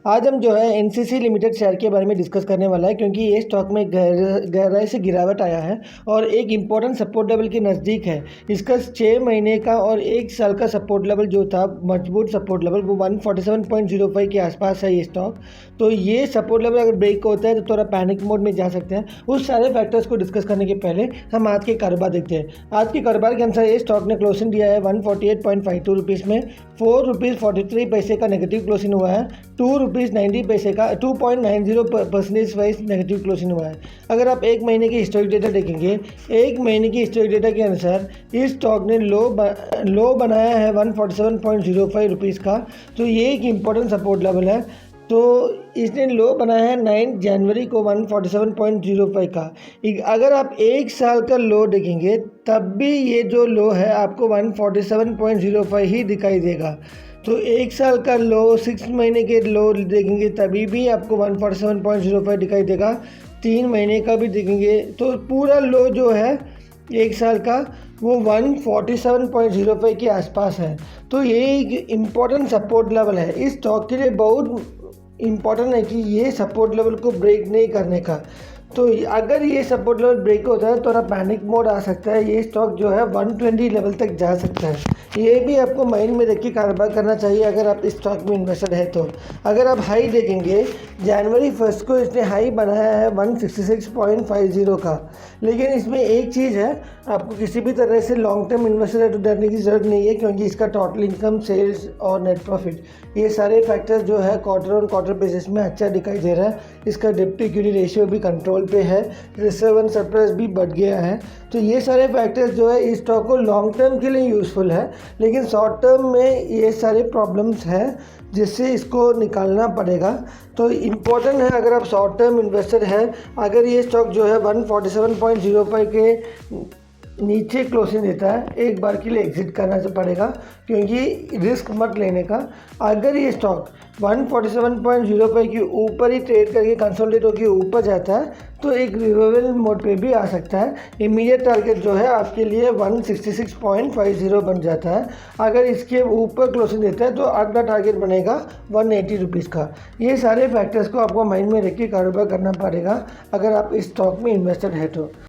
आज हम जो है एनसीसी लिमिटेड शेयर के बारे में डिस्कस करने वाला है, क्योंकि ये स्टॉक में गहराई से गिरावट आया है और एक इम्पॉर्टेंट सपोर्ट लेवल के नज़दीक है। इसका 6 महीने का और 1 साल का सपोर्ट लेवल जो था, मजबूत सपोर्ट लेवल, वो 147.05 के आसपास है ये स्टॉक। तो ये सपोर्ट लेवल अगर ब्रेक होता है तो थोड़ा पैनिक मोड में जा सकते हैं। उस सारे फैक्टर्स को डिस्कस करने के पहले हम आज के कारोबार देखते हैं। आज के कारोबार के अनुसार ये स्टॉक ने क्लोजिंग दिया है 148.52 रुपीज़ में। 4 रुपीज़ 43 पैसे का नेगेटिव क्लोजिंग हुआ है। 2 रुपीज़ 90 पैसे का 2.90% वाइज नेगेटिव क्लोजिंग हुआ है। अगर आप एक महीने की हिस्टोरिक डेटा देखेंगे, एक महीने की हिस्टोरिक डेटा के अनुसार इस स्टॉक ने लो बनाया है 147.05 रुपीज़ का। तो ये एक इम्पोर्टेंट सपोर्ट लेवल है। तो इसने लो बनाया है 9 जनवरी को 147.05 का। अगर आप एक साल का लो देखेंगे तब भी ये जो लो है आपको 147.05 ही दिखाई देगा। तो एक साल का लो, 6 महीने के लो देखेंगे तभी भी आपको 147.05 दिखाई देगा। 3 महीने का भी देखेंगे तो पूरा लो जो है एक साल का वो 147.05 के आसपास है। तो ये एक इम्पॉर्टेंट सपोर्ट लेवल है। इस स्टॉक के लिए बहुत इम्पॉर्टेंट है कि ये सपोर्ट लेवल को ब्रेक नहीं करने का। तो अगर ये सपोर्ट लेवल ब्रेक होता है तो थोड़ा पैनिक मोड आ सकता है। ये स्टॉक जो है 120 लेवल तक जा सकता है। ये भी आपको माइंड में रख के कारोबार करना चाहिए अगर आप इस स्टॉक में इन्वेस्टेड है तो। अगर आप हाई देखेंगे, जनवरी 1 को इसने हाई बनाया है 166.50 का। लेकिन इसमें एक चीज़ है, आपको किसी भी तरह से लॉन्ग टर्म इन्वेस्टर है तो डरने की ज़रूरत नहीं है, क्योंकि इसका टोटल इनकम, सेल्स और नेट प्रॉफिट, ये सारे फैक्टर्स जो है क्वार्टर ऑन क्वार्टर बेसिस में अच्छा दिखाई दे रहा है। इसका डेब्ट टू इक्विटी रेशियो भी कंट्रोल पे है, रिजर्व एंड सरप्लस भी बढ़ गया है। तो ये सारे फैक्टर्स जो है इस स्टॉक को लॉन्ग टर्म के लिए यूज़फुल है, लेकिन शॉर्ट टर्म में ये सारे प्रॉब्लम्स हैं जिससे इसको निकालना पड़ेगा। तो इम्पोर्टेंट है, अगर आप शॉर्ट टर्म इन्वेस्टर है, अगर ये स्टॉक जो है 147.05 के नीचे क्लोजिंग देता है, एक बार के लिए एग्जिट करना पड़ेगा, क्योंकि रिस्क मत लेने का। अगर ये स्टॉक 147.05 के ऊपर ही ट्रेड करके कंसोलिडेट होकर ऊपर जाता है तो एक रिवर्सल मोड पे भी आ सकता है। इमीडिएट टारगेट जो है आपके लिए 166.50 बन जाता है। अगर इसके ऊपर क्लोजिंग देता है तो अगला टारगेट बनेगा 180 रुपीज़ का। ये सारे फैक्टर्स को आपको माइंड में रख के कारोबार करना पड़ेगा अगर आप इस स्टॉक में इन्वेस्टेड है तो।